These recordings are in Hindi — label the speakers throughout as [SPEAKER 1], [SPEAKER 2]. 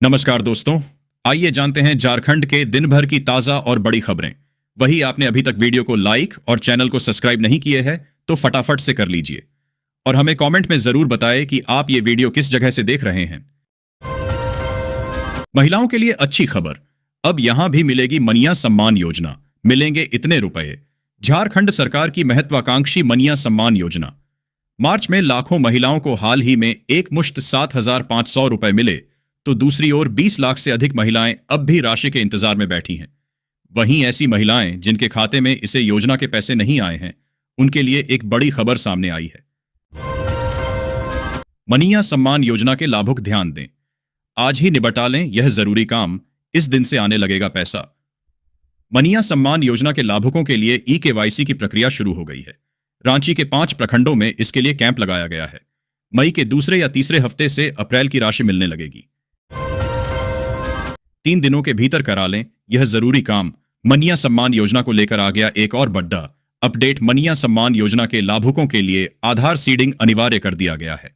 [SPEAKER 1] नमस्कार दोस्तों। आइए जानते हैं झारखंड के दिन भर की ताजा और बड़ी खबरें। वही आपने अभी तक वीडियो को लाइक और चैनल को सब्सक्राइब नहीं किए हैं तो फटाफट से कर लीजिए और हमें कमेंट में जरूर बताएं कि आप ये वीडियो किस जगह से देख रहे हैं। महिलाओं के लिए अच्छी खबर, अब यहां भी मिलेगी मनिया सम्मान योजना। मिलेंगे इतने रुपए। झारखंड सरकार की महत्वाकांक्षी मनिया सम्मान योजना। मार्च में लाखों महिलाओं को हाल ही में एक मुश्त 7,500 रुपए मिले तो दूसरी ओर 20 लाख से अधिक महिलाएं अब भी राशि के इंतजार में बैठी हैं। वहीं ऐसी महिलाएं जिनके खाते में इसे योजना के पैसे नहीं आए हैं, उनके लिए एक बड़ी खबर सामने आई है। मनिया सम्मान योजना के लाभुक ध्यान दें। आज ही निपटा लें यह जरूरी काम, इस दिन से आने लगेगा पैसा। मनिया सम्मान योजना के लाभुकों के लिए ई-केवाईसी की प्रक्रिया शुरू हो गई है। रांची के 5 प्रखंडों में इसके लिए कैंप लगाया गया है। मई के दूसरे या तीसरे हफ्ते से अप्रैल की राशि मिलने लगेगी। 3 दिनों के भीतर करा लें यह जरूरी काम। मनिया सम्मान योजना को लेकर आ गया एक और बड़ा अपडेट। मनिया सम्मान योजना के लाभुकों के लिए आधार सीडिंग अनिवार्य कर दिया गया है।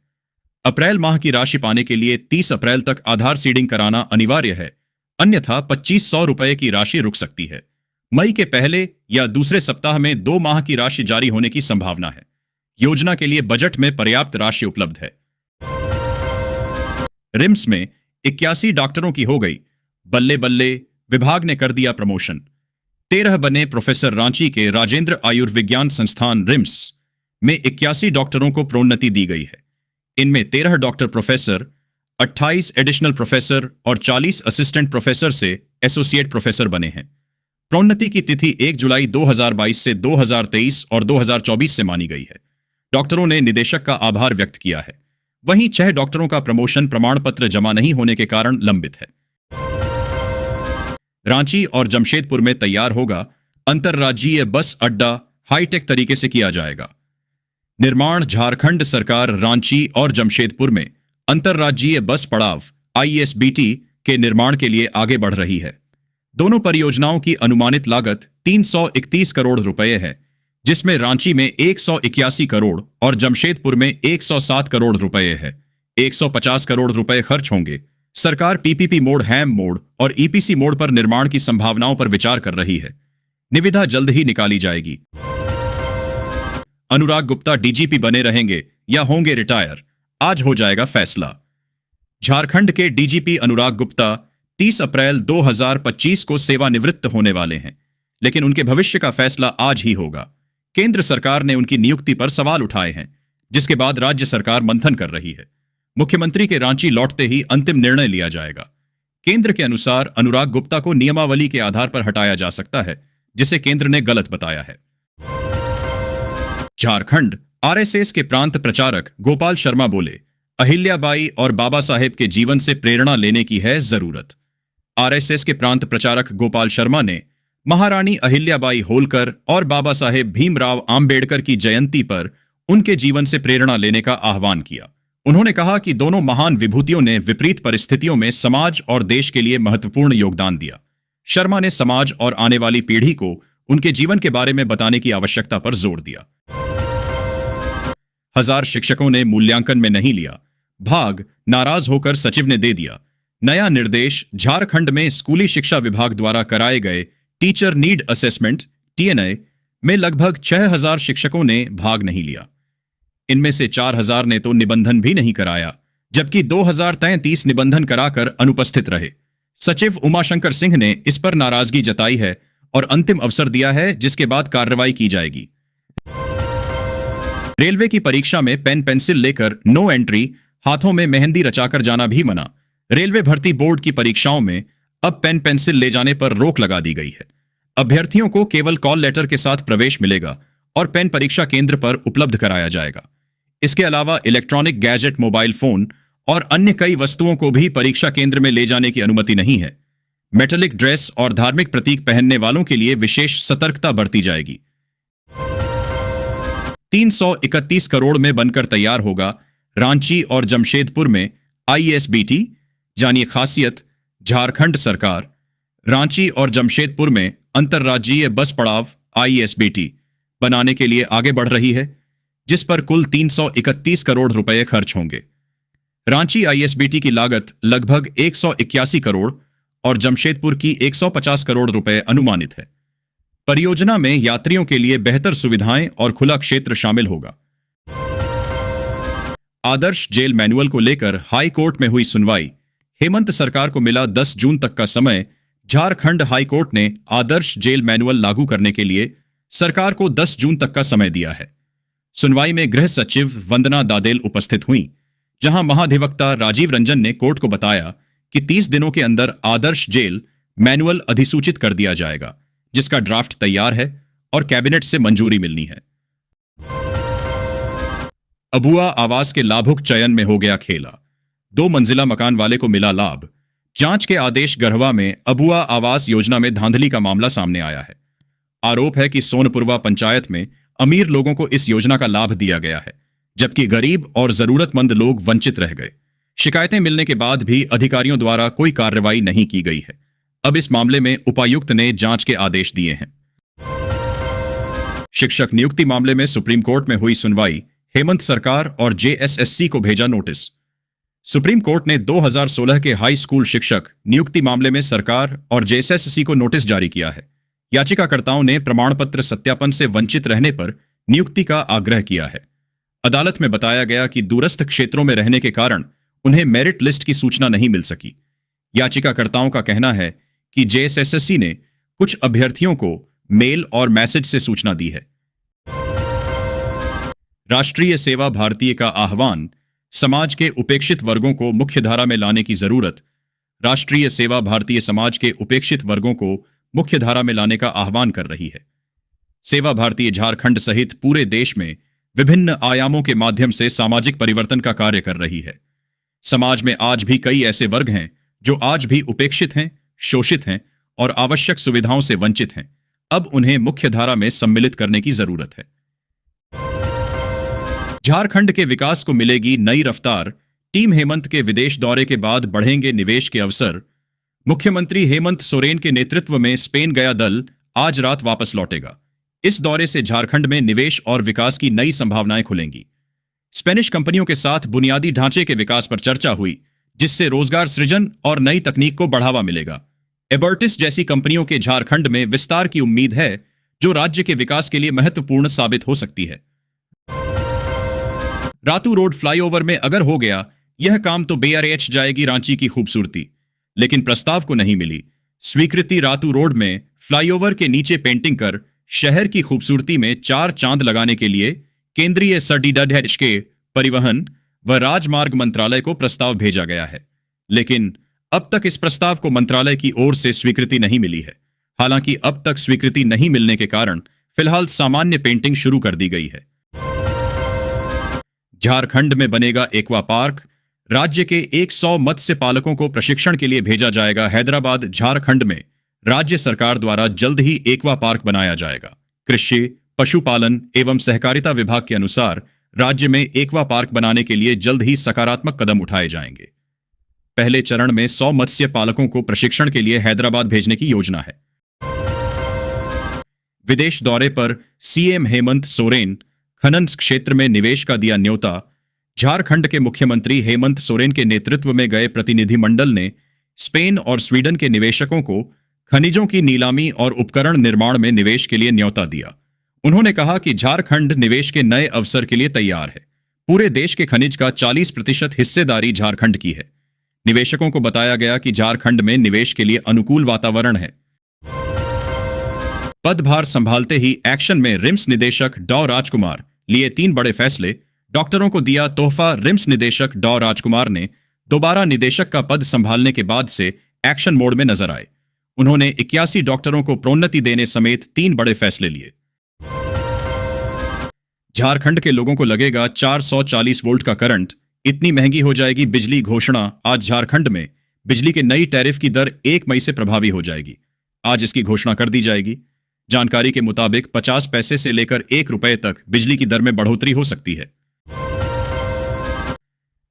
[SPEAKER 1] अप्रैल माह की राशि पाने के लिए 30 अप्रैल तक आधार सीडिंग कराना अनिवार्य है, अन्यथा 2500 रुपए की राशि रुक सकती है। मई के पहले या दूसरे सप्ताह में 2 माह की राशि जारी होने की संभावना है। योजना के लिए बजट में पर्याप्त राशि उपलब्ध है। रिम्स में 81 डॉक्टरों की हो गई बल्ले बल्ले, विभाग ने कर दिया प्रमोशन। 13 बने प्रोफेसर। रांची के राजेंद्र आयुर्विज्ञान संस्थान रिम्स में 81 डॉक्टरों को प्रोन्नति दी गई है। इनमें 13 डॉक्टर प्रोफेसर, 28 एडिशनल प्रोफेसर और 40 असिस्टेंट प्रोफेसर से एसोसिएट प्रोफेसर बने हैं। प्रोन्नति की तिथि 1 जुलाई 2022 से 2023 और 2024 से मानी गई है। डॉक्टरों ने निदेशक का आभार व्यक्त किया है। वहीं 6 डॉक्टरों का प्रमोशन प्रमाण पत्र जमा नहीं होने के कारण लंबित है। रांची और जमशेदपुर में तैयार होगा अंतर्राज्यीय बस अड्डा, हाईटेक तरीके से किया जाएगा निर्माण। झारखंड सरकार रांची और जमशेदपुर में अंतर्राज्यीय बस पड़ाव ISBT के निर्माण के लिए आगे बढ़ रही है। दोनों परियोजनाओं की अनुमानित लागत 331 करोड़ रुपए है, जिसमें रांची में 181 करोड़ और जमशेदपुर में 107 करोड़ रुपए है। 150 करोड़ रुपए खर्च होंगे। सरकार PPP मोड, हैम मोड और EPC मोड पर निर्माण की संभावनाओं पर विचार कर रही है। निविदा जल्द ही निकाली जाएगी। अनुराग गुप्ता DGP बने रहेंगे या होंगे रिटायर, आज हो जाएगा फैसला। झारखंड के DGP अनुराग गुप्ता 30 अप्रैल 2025 को सेवानिवृत्त होने वाले हैं, लेकिन उनके भविष्य का फैसला आज ही होगा। केंद्र सरकार ने उनकी नियुक्ति पर सवाल उठाए हैं, जिसके बाद राज्य सरकार मंथन कर रही है। मुख्यमंत्री के रांची लौटते ही अंतिम निर्णय लिया जाएगा। केंद्र के अनुसार अनुराग गुप्ता को नियमावली के आधार पर हटाया जा सकता है, जिसे केंद्र ने गलत बताया है। झारखंड RSS के प्रांत प्रचारक गोपाल शर्मा बोले, अहिल्याबाई और बाबा साहेब के जीवन से प्रेरणा लेने की है जरूरत। RSS के प्रांत प्रचारक गोपाल शर्मा ने महारानी अहिल्याबाई होलकर और बाबा साहेब भीमराव आम्बेडकर की जयंती पर उनके जीवन से प्रेरणा लेने का आह्वान किया। उन्होंने कहा कि दोनों महान विभूतियों ने विपरीत परिस्थितियों में समाज और देश के लिए महत्वपूर्ण योगदान दिया। शर्मा ने समाज और आने वाली पीढ़ी को उनके जीवन के बारे में बताने की आवश्यकता पर जोर दिया। 1000 शिक्षकों ने मूल्यांकन में नहीं लिया, भाग नाराज होकर सचिव ने दे दिया नया निर्देश। झारखंड में स्कूली शिक्षा विभाग द्वारा कराए गए टीचर नीड असेसमेंट TNA में लगभग 6000 शिक्षकों ने भाग नहीं लिया। इनमें से 4000 ने तो निबंधन भी नहीं कराया, जबकि 2033 निबंधन कराकर अनुपस्थित रहे। सचिव उमाशंकर सिंह ने इस पर नाराजगी जताई है और अंतिम अवसर दिया है, जिसके बाद कार्रवाई की जाएगी। रेलवे की परीक्षा में पेन पेंसिल लेकर नो एंट्री, हाथों में मेहंदी रचाकर जाना भी मना। रेलवे भर्ती बोर्ड की परीक्षाओं में अब पेन पेंसिल ले जाने पर रोक लगा दी गई है। अभ्यर्थियों को केवल कॉल लेटर के साथ प्रवेश मिलेगा और पेन परीक्षा केंद्र पर उपलब्ध कराया जाएगा। इसके अलावा इलेक्ट्रॉनिक गैजेट, मोबाइल फोन और अन्य कई वस्तुओं को भी परीक्षा केंद्र में ले जाने की अनुमति नहीं है। मेटालिक ड्रेस और धार्मिक प्रतीक पहनने वालों के लिए विशेष सतर्कता बरती जाएगी। 331 करोड़ में बनकर तैयार होगा रांची और जमशेदपुर में ISBT। जानिए खासियत। झारखंड सरकार रांची और जमशेदपुर में अंतर्राज्यीय बस पड़ाव ISBT बनाने के लिए आगे बढ़ रही है, जिस पर कुल 331 करोड़ रुपए खर्च होंगे। रांची आईएसबीटी की लागत लगभग 181 करोड़ और जमशेदपुर की 150 करोड़ रुपए अनुमानित है। परियोजना में यात्रियों के लिए बेहतर सुविधाएं और खुला क्षेत्र शामिल होगा। आदर्श जेल मैनुअल को लेकर हाई कोर्ट में हुई सुनवाई। हेमंत सरकार को मिला 10 जून तक का समय। झारखंड हाई कोर्ट ने आदर्श जेल मैनुअल लागू करने के लिए सरकार को 10 जून तक का समय दिया है। सुनवाई में गृह सचिव वंदना दादेल उपस्थित हुई, जहां महाधिवक्ता राजीव रंजन ने कोर्ट को बताया कि 30 दिनों के अंदर आदर्श जेल मैनुअल अधिसूचित कर दिया जाएगा, जिसका ड्राफ्ट तैयार है और कैबिनेट से मंजूरी मिलनी है। अबुआ आवास के लाभुक चयन में हो गया खेला। 2 मंजिला मकान वाले को मिला लाभ। जांच के आदेश गढ़वा में अबुआ आवास योजना में धांधली का मामला सामने आया है। आरोप है कि सोनपुरवा पंचायत में अमीर लोगों को इस योजना का लाभ दिया गया है, जबकि गरीब और जरूरतमंद लोग वंचित रह गए। शिकायतें मिलने के बाद भी अधिकारियों द्वारा कोई कार्रवाई नहीं की गई है। अब इस मामले में उपायुक्त ने जांच के आदेश दिए हैं। शिक्षक नियुक्ति मामले में सुप्रीम कोर्ट में हुई सुनवाई। हेमंत सरकार और जेएसएससी को भेजा नोटिस। सुप्रीम कोर्ट ने 2016 के हाई स्कूल शिक्षक नियुक्ति मामले में सरकार और जेएसएससी को नोटिस जारी किया है। याचिकाकर्ताओं ने प्रमाण पत्र सत्यापन से वंचित रहने पर नियुक्ति का आग्रह किया है। अदालत में बताया गया कि दूरस्थ क्षेत्रों में रहने के कारण उन्हें मेरिट लिस्ट की सूचना नहीं मिल सकी। याचिकाकर्ताओं का कहना है कि जेएसएससी ने कुछ अभ्यर्थियों को मेल और मैसेज से सूचना दी है। राष्ट्रीय सेवा भारतीय का आह्वान। समाज के उपेक्षित वर्गों को मुख्यधारा में लाने की जरूरत। राष्ट्रीय सेवा भारतीय समाज के उपेक्षित वर्गों को मुख्यधारा में लाने का आह्वान कर रही है। सेवा भारतीय झारखंड सहित पूरे देश में विभिन्न आयामों के माध्यम से सामाजिक परिवर्तन का कार्य कर रही है। समाज में आज भी कई ऐसे वर्ग हैं जो आज भी उपेक्षित हैं, शोषित हैं और आवश्यक सुविधाओं से वंचित हैं। अब उन्हें मुख्यधारा में सम्मिलित करने की जरूरत है। झारखंड के विकास को मिलेगी नई रफ्तार। टीम हेमंत के विदेश दौरे के बाद बढ़ेंगे निवेश के अवसर। मुख्यमंत्री हेमंत सोरेन के नेतृत्व में स्पेन गया दल आज रात वापस लौटेगा। इस दौरे से झारखंड में निवेश और विकास की नई संभावनाएं खुलेंगी। स्पेनिश कंपनियों के साथ बुनियादी ढांचे के विकास पर चर्चा हुई, जिससे रोजगार सृजन और नई तकनीक को बढ़ावा मिलेगा। एबर्टिस जैसी कंपनियों के झारखंड में विस्तार की उम्मीद है, जो राज्य के विकास के लिए महत्वपूर्ण साबित हो सकती है। रातू रोड फ्लाईओवर में अगर हो गया यह काम तो बेअरेच जाएगी रांची की खूबसूरती, लेकिन प्रस्ताव को नहीं मिली स्वीकृति। रातू रोड में फ्लाईओवर के नीचे पेंटिंग कर शहर की खूबसूरती में 4 चांद लगाने के लिए केंद्रीय सडीडीडीएच के परिवहन व राजमार्ग मंत्रालय को प्रस्ताव भेजा गया है, लेकिन अब तक इस प्रस्ताव को मंत्रालय की ओर से स्वीकृति नहीं मिली है। हालांकि अब तक स्वीकृति नहीं मिलने के कारण फिलहाल सामान्य पेंटिंग शुरू कर दी गई है। झारखंड में बनेगा एक्वा पार्क। राज्य के 100 मत्स्य पालकों को प्रशिक्षण के लिए भेजा जाएगा हैदराबाद। झारखंड में राज्य सरकार द्वारा जल्द ही एक्वा पार्क बनाया जाएगा। कृषि, पशुपालन एवं सहकारिता विभाग के अनुसार राज्य में एक्वा पार्क बनाने के लिए जल्द ही सकारात्मक कदम उठाए जाएंगे। पहले चरण में 100 मत्स्य पालकों को प्रशिक्षण के लिए हैदराबाद भेजने की योजना है। विदेश दौरे पर सीएम हेमंत सोरेन। खनन क्षेत्र में निवेश का दिया न्योता। झारखंड के मुख्यमंत्री हेमंत सोरेन के नेतृत्व में गए प्रतिनिधिमंडल ने स्पेन और स्वीडन के निवेशकों को खनिजों की नीलामी और उपकरण निर्माण में निवेश के लिए न्योता दिया। उन्होंने कहा कि झारखंड निवेश के नए अवसर के लिए तैयार है। पूरे देश के खनिज का 40% हिस्सेदारी झारखंड की है। निवेशकों को बताया गया कि झारखंड में निवेश के लिए अनुकूल वातावरण है। पदभार संभालते ही एक्शन में रिम्स निदेशक डॉ राजकुमार लिए 3 बड़े फैसले। डॉक्टरों को दिया तोहफा। रिम्स निदेशक डॉ राजकुमार ने दोबारा निदेशक का पद संभालने के बाद से एक्शन मोड में नजर आए। उन्होंने 81 डॉक्टरों को प्रोन्नति देने समेत 3 बड़े फैसले लिए। झारखंड के लोगों को लगेगा 440 वोल्ट का करंट। इतनी महंगी हो जाएगी बिजली। घोषणा। आज झारखंड में बिजली के नई टैरिफ की दर 1 मई से प्रभावी हो जाएगी। आज इसकी घोषणा कर दी जाएगी। जानकारी के मुताबिक 50 पैसे से लेकर 1 रुपए तक बिजली की दर में बढ़ोतरी हो सकती है।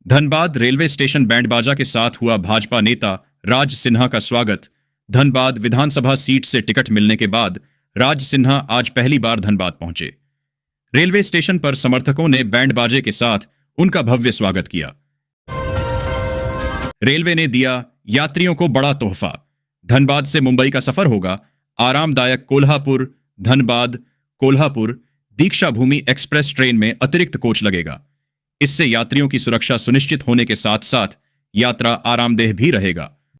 [SPEAKER 1] धनबाद रेलवे स्टेशन बैंड बाजा के साथ हुआ भाजपा नेता राज सिन्हा का स्वागत। धनबाद विधानसभा सीट से टिकट मिलने के बाद राज सिन्हा आज पहली बार धनबाद पहुंचे। रेलवे स्टेशन पर समर्थकों ने बैंड बाजे के साथ उनका भव्य स्वागत किया। रेलवे ने दिया यात्रियों को बड़ा तोहफा। धनबाद से मुंबई का सफर होगा आरामदायक। कोल्हापुर धनबाद कोल्हापुर दीक्षा भूमि एक्सप्रेस ट्रेन में अतिरिक्त कोच लगेगा। इससे यात्रियों की सुरक्षा सुनिश्चित होने के साथ साथ यात्रा आरामदेह भी रहेगा।